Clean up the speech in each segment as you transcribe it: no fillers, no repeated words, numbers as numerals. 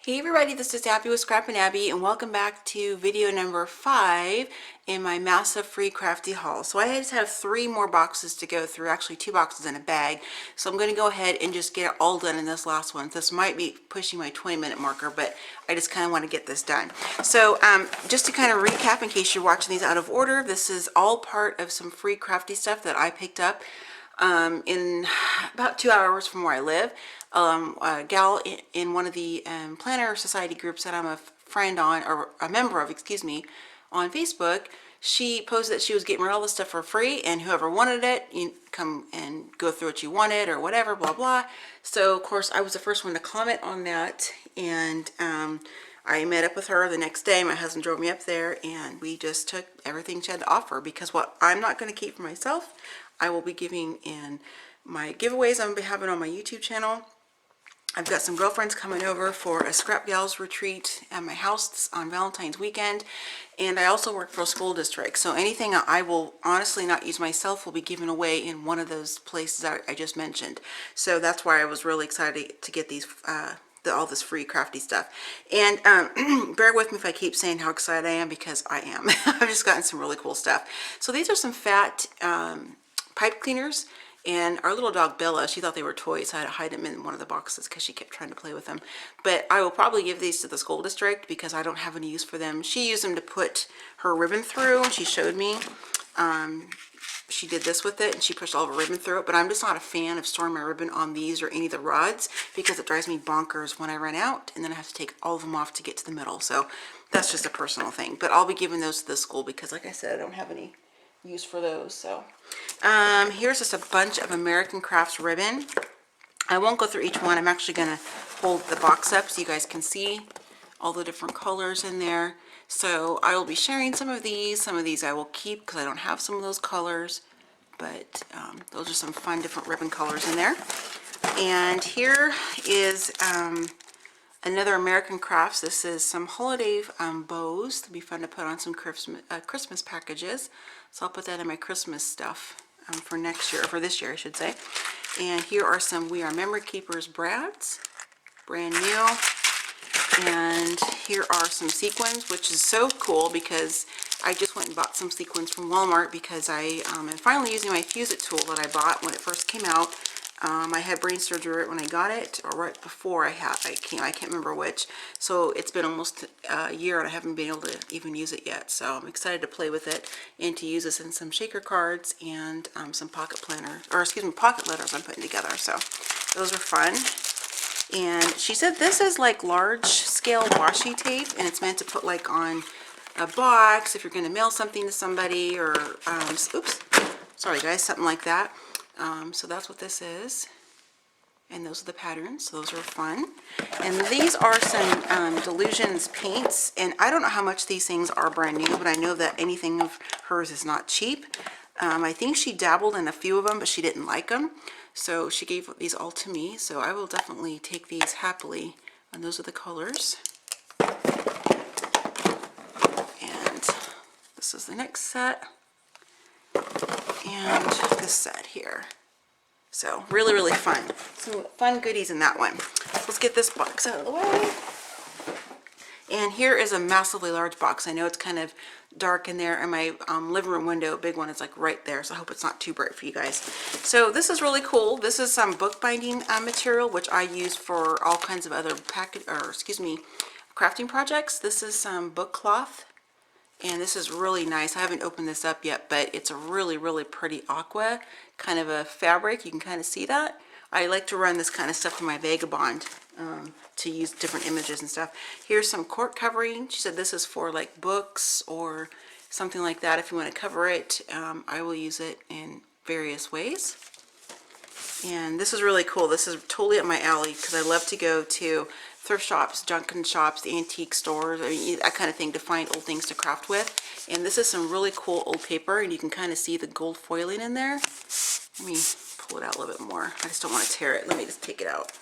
Hey everybody, this is Abby with Scrap and Abby, and welcome back to video number 5 in my massive free crafty haul. So I just have 3 more boxes to go through, actually 2 boxes in a bag. So I'm going to go ahead and just get it all done in this last one. This might be pushing my 20-minute marker, but I just kind of want to get this done. So just to kind of recap in case you're watching these out of order, this is all part of some free crafty stuff that I picked up in about 2 hours from where I live. A gal in one of the planner society groups that I'm a friend on, or a member of, excuse me, on Facebook, she posted that she was getting rid of all this stuff for free, and whoever wanted it, you come and go through what you wanted or whatever, blah blah. So of course I was the first one to comment on that, and I met up with her the next day. My husband drove me up there, and we just took everything she had to offer, because what I'm not going to keep for myself, I will be giving in my giveaways I'm going to be having on my YouTube channel. I've got some girlfriends coming over for a Scrap Gals retreat at my house on Valentine's weekend, and I also work for a school district, so anything I will honestly not use myself will be given away in one of those places that I just mentioned. So that's why I was really excited to get these all this free crafty stuff. And bear with me if I keep saying how excited I am, because I am. I've just gotten some really cool stuff. So these are some fat pipe cleaners. And our little dog Bella, she thought they were toys, so I had to hide them in one of the boxes because she kept trying to play with them. But I will probably give these to the school district because I don't have any use for them. She used them to put her ribbon through. She showed me. She did this with it, and she pushed all of her ribbon through it. But I'm just not a fan of storing my ribbon on these or any of the rods, because it drives me bonkers when I run out, and then I have to take all of them off to get to the middle. So that's just a personal thing. But I'll be giving those to the school because, like I said, I don't have any use for those. So here's just a bunch of American Crafts ribbon. I won't go through each one. I'm actually going to hold the box up so you guys can see all the different colors in there. So I will be sharing some of these. Some of these I will keep because I don't have some of those colors, but those are some fun different ribbon colors in there. And here is another American Crafts. This is some holiday bows. It'll be fun to put on some Christmas packages. So I'll put that in my Christmas stuff for next year, or for this year I should say. And here are some We Are Memory Keepers brads, brand new. And here are some sequins, which is so cool because I just went and bought some sequins from Walmart because I am finally using my Fuse It tool that I bought when it first came out. I had brain surgery when I got it, or right before I can't remember which. So it's been almost a year and I haven't been able to even use it yet. So I'm excited to play with it and to use this in some shaker cards and some pocket planners, or excuse me, pocket letters I'm putting together. So those are fun. And she said this is like large scale washi tape, and it's meant to put like on a box if you're going to mail something to somebody, or oops, sorry guys, something like that. So that's what this is, and those are the patterns. So those are fun. And these are some Delusions paints, and I don't know how much these things are brand new, but I know that anything of hers is not cheap. I think she dabbled in a few of them, but she didn't like them, so she gave these all to me. So I will definitely take these happily, and those are the colors. And this is the next set, and this set here. So really fun. Some fun goodies in that one. Let's get this box out of the way. And here is a massively large box. I know it's kind of dark in there, and my living room window, big one, is like right there, so I hope it's not too bright for you guys. So this is really cool. This is some bookbinding material, which I use for all kinds of other crafting projects. This is some book cloth, and this is really nice. I haven't opened this up yet, but it's a really pretty aqua kind of a fabric. You can kind of see that. I like to run this kind of stuff in my Vagabond to use different images and stuff. Here's some cork covering. She said this is for like books or something like that. If you want to cover it, I will use it in various ways. And this is really cool. This is totally up my alley because I love to go to thrift shops, junk shops, the antique stores, I mean, that kind of thing, to find old things to craft with. And this is some really cool old paper, and you can kind of see the gold foiling in there. Let me pull it out a little bit more. I just don't want to tear it. Let me just take it out.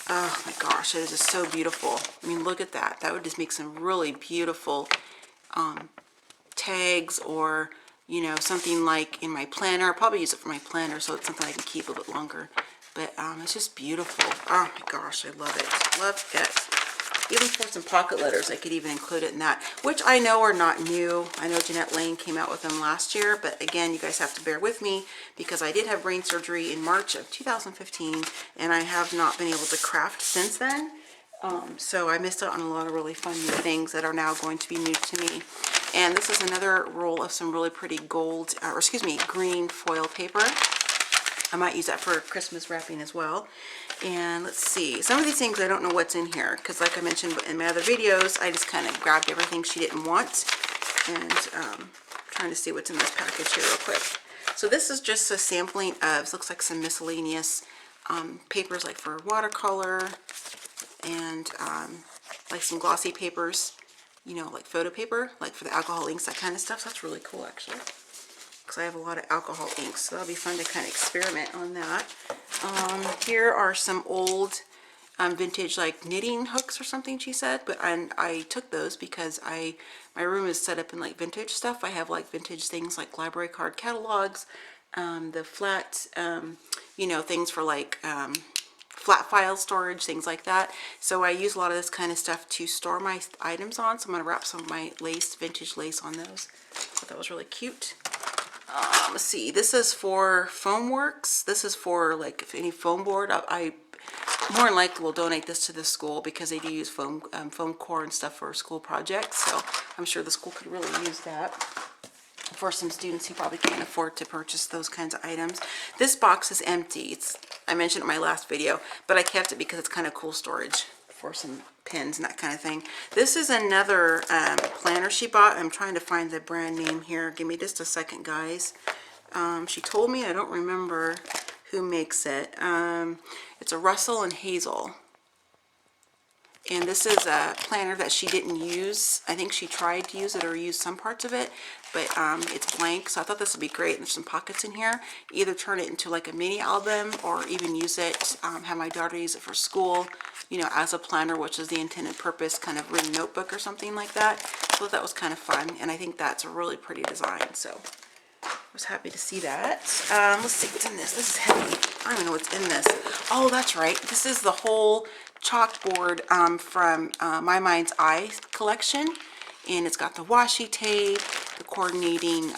Oh my gosh, it is just so beautiful. I mean, look at that. That would just make some really beautiful tags, or you know, something like in my planner. I'll probably use it for my planner, so it's something I can keep a bit longer. But it's just beautiful. Oh my gosh, I love it. Love it. Even for some pocket letters, I could even include it in that, which I know are not new. I know Jeanette Lane came out with them last year, but again, you guys have to bear with me because I did have brain surgery in March of 2015, and I have not been able to craft since then. So I missed out on a lot of really fun new things that are now going to be new to me. And this is another roll of some really pretty gold, or excuse me, green foil paper. I might use that for Christmas wrapping as well. And let's see, some of these things I don't know what's in here because like I mentioned in my other videos, I just kind of grabbed everything she didn't want. And trying to see what's in this package here real quick. So this is just a sampling of, looks like some miscellaneous papers like for watercolor and like some glossy papers, you know, like photo paper, like for the alcohol inks, that kind of stuff. So that's really cool actually, because I have a lot of alcohol inks, so that'll be fun to kind of experiment on that. Here are some old vintage like knitting hooks or something she said, but I took those because my room is set up in like vintage stuff. I have like vintage things like library card catalogs, the flat, you know, things for like flat file storage, things like that. So I use a lot of this kind of stuff to store my items on. So I'm going to wrap some of my lace, vintage lace on those. So that was really cute. Let's see, this is for foam works. This is for like if any foam board. I more than likely will donate this to the school because they do use foam core and stuff for school projects. So I'm sure the school could really use that for some students who probably can't afford to purchase those kinds of items. This box is empty. I mentioned it in my last video, but I kept it because it's kind of cool storage for some pins and that kind of thing. This is another planner she bought. I'm trying to find the brand name here. Give me just a second, guys. She told me, I don't remember who makes it. It's a Russell and Hazel. And this is a planner that she didn't use. I think she tried to use it or use some parts of it, but it's blank. So I thought this would be great. There's some pockets in here. Either turn it into like a mini album or even use it, have my daughter use it for school, you know, as a planner, which is the intended purpose, kind of written notebook or something like that. So that was kind of fun. And I think that's a really pretty design. So I was happy to see that. Let's see what's in this. This is heavy. I don't even know what's in this. Oh, that's right. This is the whole chalkboard from My Mind's Eye collection, and it's got the washi tape, the coordinating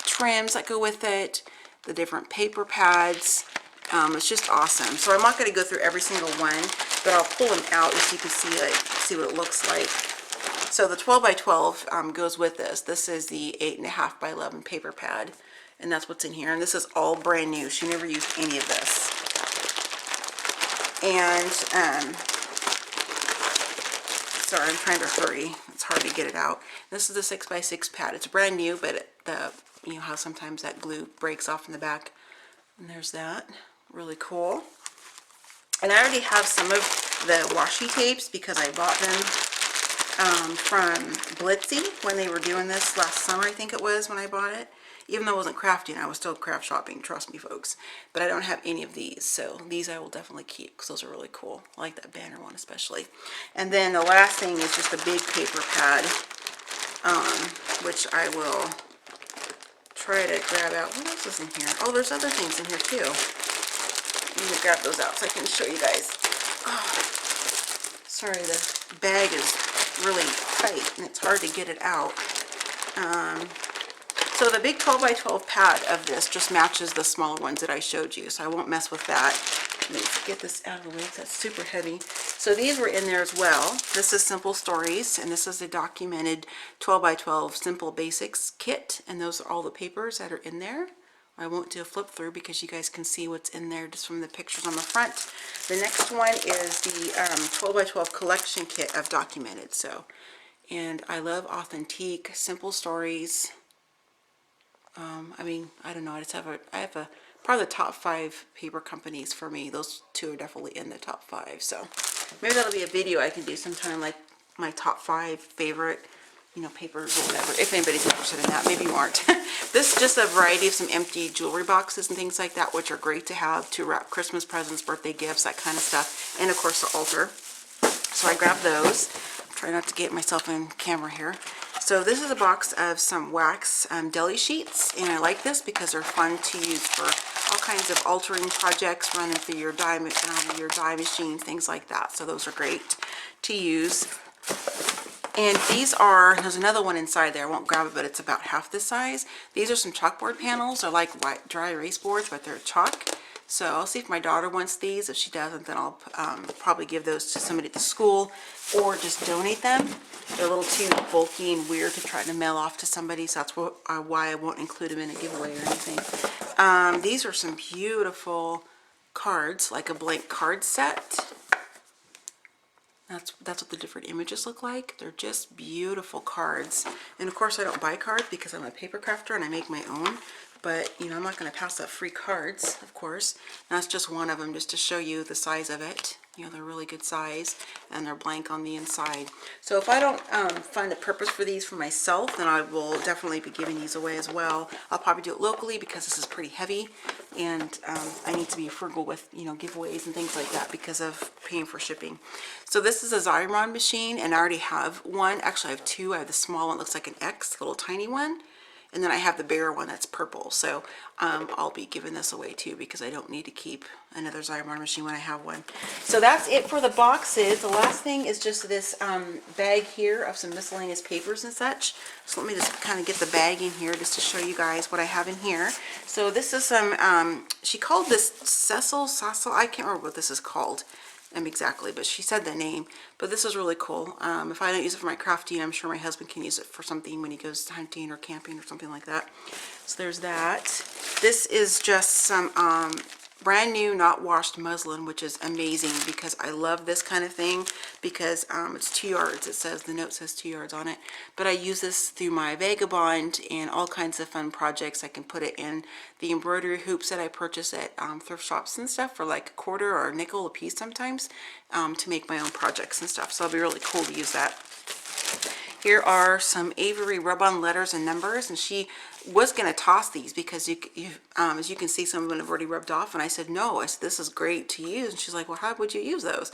trims that go with it, the different paper pads. It's just awesome. So I'm not going to go through every single one, but I'll pull them out so you can see what it looks like. So the 12 by 12 goes with this. This is the 8.5 by 11 paper pad, and that's what's in here. And this is all brand new. She never used any of this. And sorry, I'm trying to hurry. It's hard to get it out. This is the 6 by 6 pad. It's brand new, but you know how sometimes that glue breaks off in the back. And there's that. Really cool. And I already have some of the washi tapes because I bought them from Blitzy when they were doing this last summer, I think it was when I bought it. Even though I wasn't crafting, I was still craft shopping, trust me folks. But I don't have any of these, so these I will definitely keep because those are really cool. I like that banner one especially. And then the last thing is just a big paper pad, which I will try to grab out. What else is in here? Oh, there's other things in here too. Let me grab those out so I can show you guys. Oh, sorry, the bag is really tight and it's hard to get it out. So the big 12 by 12 pad of this just matches the smaller ones that I showed you, so I won't mess with that. Let's get this out of the way because that's super heavy. So these were in there as well. This is Simple Stories, and this is a documented 12 by 12 Simple Basics kit, and those are all the papers that are in there. I won't do a flip through because you guys can see what's in there just from the pictures on the front. The next one is the 12 by 12 collection kit of documented. So, and I love authentic, simple stories. I mean, I don't know. I have probably the top 5 paper companies for me. Those 2 are definitely in the top 5. So maybe that'll be a video I can do sometime, like my top 5 favorite, you know, papers or whatever, if anybody's interested in that. Maybe you aren't. This is just a variety of some empty jewelry boxes and things like that, which are great to have to wrap Christmas presents, birthday gifts, that kind of stuff, and of course the altar. So I grabbed those. Try not to get myself in camera here. So this is a box of some wax deli sheets, and I like this because they're fun to use for all kinds of altering projects running through your die machine, things like that. So those are great to use. And these are, there's another one inside there, I won't grab it, but it's about half this size. These are some chalkboard panels. They're like white dry erase boards, but they're chalk. So I'll see if my daughter wants these. If she doesn't, then I'll probably give those to somebody at the school or just donate them. They're a little too bulky and weird to try to mail off to somebody, so that's why I won't include them in a giveaway or anything. These are some beautiful cards, like a blank card set. That's what the different images look like. They're just beautiful cards. And of course I don't buy cards because I'm a paper crafter and I make my own. But, you know, I'm not going to pass up free cards, of course. And that's just one of them, just to show you the size of it. You know, they're really good size, and they're blank on the inside. So if I don't find a purpose for these for myself, then I will definitely be giving these away as well. I'll probably do it locally because this is pretty heavy, and I need to be frugal with, you know, giveaways and things like that because of paying for shipping. So this is a Xyron machine, and I already have one. Actually, I have two. I have the small one, looks like an X, the little tiny one. And then I have the bigger one that's purple. So I'll be giving this away too because I don't need to keep another Xyron machine when I have one. So that's it for the boxes. The last thing is just this bag here of some miscellaneous papers and such. So let me just kind of get the bag in here just to show you guys what I have in here. So this is some, she called this Cecil, I can't remember what this is called exactly, but she said the name. But this is really cool. If I don't use it for my crafting, I'm sure my husband can use it for something when he goes hunting or camping or something like that. So there's that. This is just some brand new not washed muslin, which is amazing because I love this kind of thing because it's 2 yards. It says, the note says 2 yards on it, but I use this through my vagabond and all kinds of fun projects. I can put it in the embroidery hoops that I purchase at thrift shops and stuff for like a quarter or a nickel a piece sometimes to make my own projects and stuff. So it'll be really cool to use that. Here are some Avery rub-on letters and numbers, and she was going to toss these because as you can see, some of them have already rubbed off, and I said no. I said this is great to use, and she's like, well, how would you use those?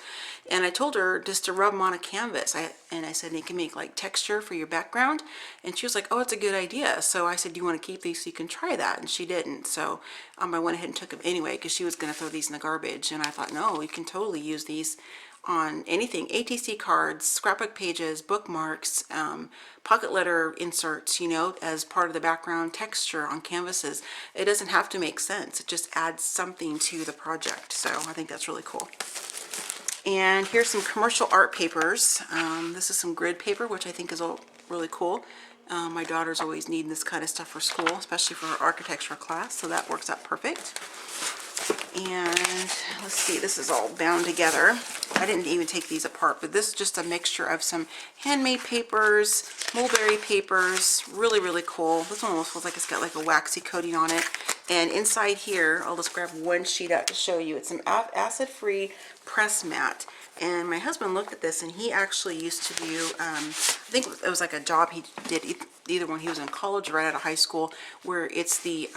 And I told her just to rub them on a canvas. And I said, it can make like texture for your background, and she was like, oh, it's a good idea. So I said, do you want to keep these so you can try that? And she didn't. So I went ahead and took them anyway because she was going to throw these in the garbage, and I thought, no, you can totally use these on anything, ATC cards, scrapbook pages, bookmarks, pocket letter inserts, you know, as part of the background texture on canvases. It doesn't have to make sense. It just adds something to the project. So I think that's really cool. And here's some commercial art papers. This is some grid paper, which I think is all really cool. My daughter's always needing this kind of stuff for school, especially for her architecture class, so that works out perfect. And let's see, this is all bound together. I didn't even take these apart, but this is just a mixture of some handmade papers, mulberry papers, really, really cool. This one almost feels like it's got like a waxy coating on it. And inside here, I'll just grab one sheet out to show you. It's some acid-free press mat. And my husband looked at this, and he actually used to do, I think it was like a job he did, either when he was in college or right out of high school, where it's the,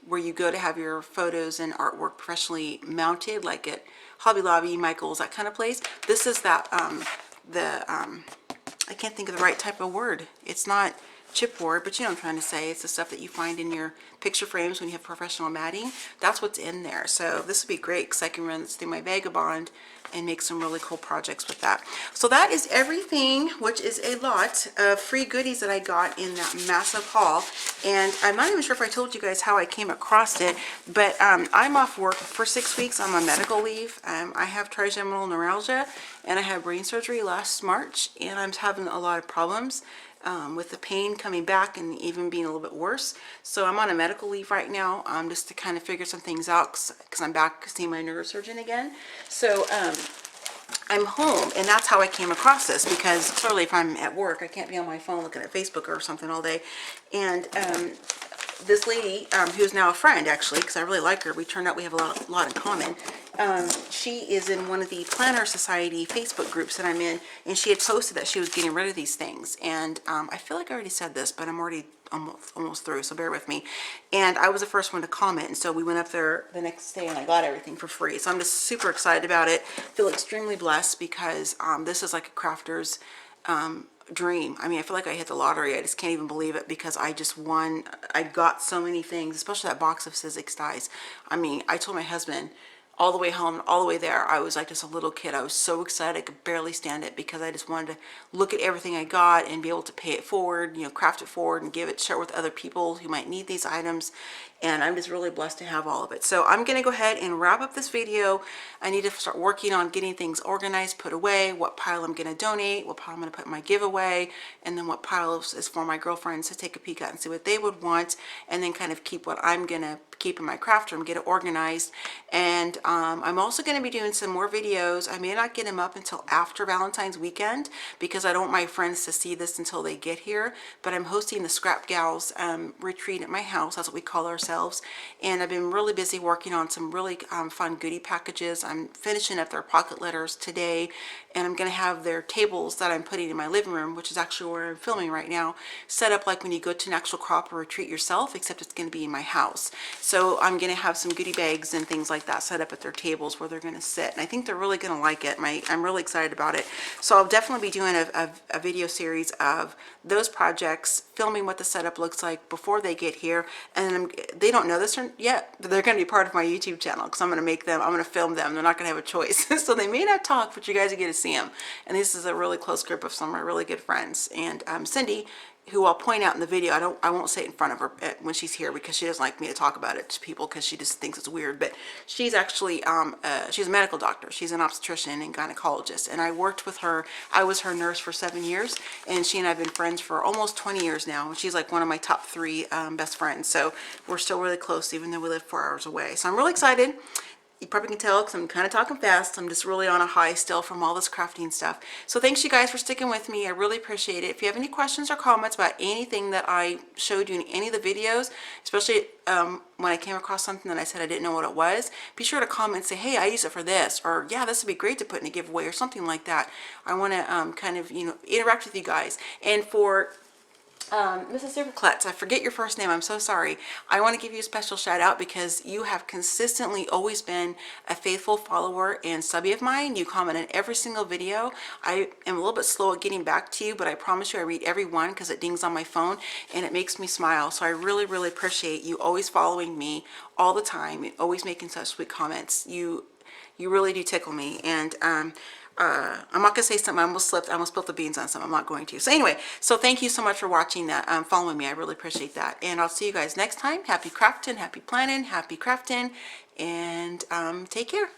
where you go to have your photos and artwork professionally mounted, like at Hobby Lobby, Michael's, that kind of place. This is that, I can't think of the right type of word. It's not chipboard, but you know what I'm trying to say. It's the stuff that you find in your picture frames when you have professional matting. That's what's in there. So this would be great because I can run this through my vagabond and make some really cool projects with that. So that is everything, which is a lot of free goodies that I got in that massive haul. And I'm not even sure if I told you guys how I came across it, but I'm off work for 6 weeks. I'm on medical leave. I have trigeminal neuralgia, and I had brain surgery last March, and I'm having a lot of problems with the pain coming back and even being a little bit worse. So I'm on a medical leave right now, just to kind of figure some things out because I'm back seeing my neurosurgeon again. So I'm home, and that's how I came across this, because clearly if I'm at work, I can't be on my phone looking at Facebook or something all day. And this lady, who is now a friend actually, because I really like her, we turned out we have a lot in common. She is in one of the Planner Society Facebook groups that I'm in, and she had posted that she was getting rid of these things. And I feel like I already said this, but I'm already almost through, so bear with me. And I was the first one to comment, and so we went up there the next day and I got everything for free. So I'm just super excited about it. Feel extremely blessed because this is like a crafter's dream. I mean, I feel like I hit the lottery. I just can't even believe it because I just won. I got so many things, especially that box of Sizzix dies. I mean, I told my husband all the way home, all the way there, I was like just a little kid. I was so excited I could barely stand it because I just wanted to look at everything I got and be able to pay it forward, you know, craft it forward and give it, share it with other people who might need these items. And I'm just really blessed to have all of it. So I'm gonna go ahead and wrap up this video. I need to start working on getting things organized, put away, what pile I'm gonna donate, what pile I'm gonna put in my giveaway, and then what pile is for my girlfriends to take a peek at and see what they would want, and then kind of keep what I'm gonna keep in my craft room, get it organized. And I'm also going to be doing some more videos. I may not get them up until after Valentine's weekend because I don't want my friends to see this until they get here, but I'm hosting the Scrap Gals retreat at my house. That's what we call ourselves. And I've been really busy working on some really fun goodie packages. I'm finishing up their pocket letters today, and I'm going to have their tables that I'm putting in my living room, which is actually where I'm filming right now, set up like when you go to an actual crop or retreat yourself, except it's going to be in my house. So I'm going to have some goodie bags and things like that set up at their tables where they're going to sit. And I think they're really going to like it. I'm really excited about it. So I'll definitely be doing a video series of those projects, filming what the setup looks like before they get here. And they don't know this yet, but they're going to be part of my YouTube channel because I'm going to film them. They're not going to have a choice. So they may not talk, but you guys are going to see them. And this is a really close group of some of my really good friends. And Cindy, who I'll point out in the video, I won't say it in front of her when she's here because she doesn't like me to talk about it to people because she just thinks it's weird, but she's actually, she's a medical doctor. She's an obstetrician and gynecologist, and I worked with her. I was her nurse for 7 years, and she and I have been friends for almost 20 years now. She's like one of my top 3 best friends, so we're still really close even though we live 4 hours away. So I'm really excited. You probably can tell because I'm kind of talking fast. I'm just really on a high still from all this crafting stuff. So thanks you guys for sticking with me. I really appreciate it. If you have any questions or comments about anything that I showed you in any of the videos, especially when I came across something that I said I didn't know what it was, be sure to comment and say, hey, I use it for this, or yeah, this would be great to put in a giveaway or something like that. I want to kind of, you know, interact with you guys. And for Mrs. Superklutz, I forget your first name, I'm so sorry. I want to give you a special shout out because you have consistently always been a faithful follower and subby of mine. You comment on every single video. I am a little bit slow at getting back to you, but I promise you I read every one because it dings on my phone and it makes me smile. So I really, really appreciate you always following me all the time and always making such sweet comments. You really do tickle me. And I'm not gonna say something. I almost slipped. I almost spilled the beans on something. I'm not going to. So anyway, so thank you so much for watching that, following me. I really appreciate that. And I'll see you guys next time. Happy crafting, happy planning, happy crafting, and take care.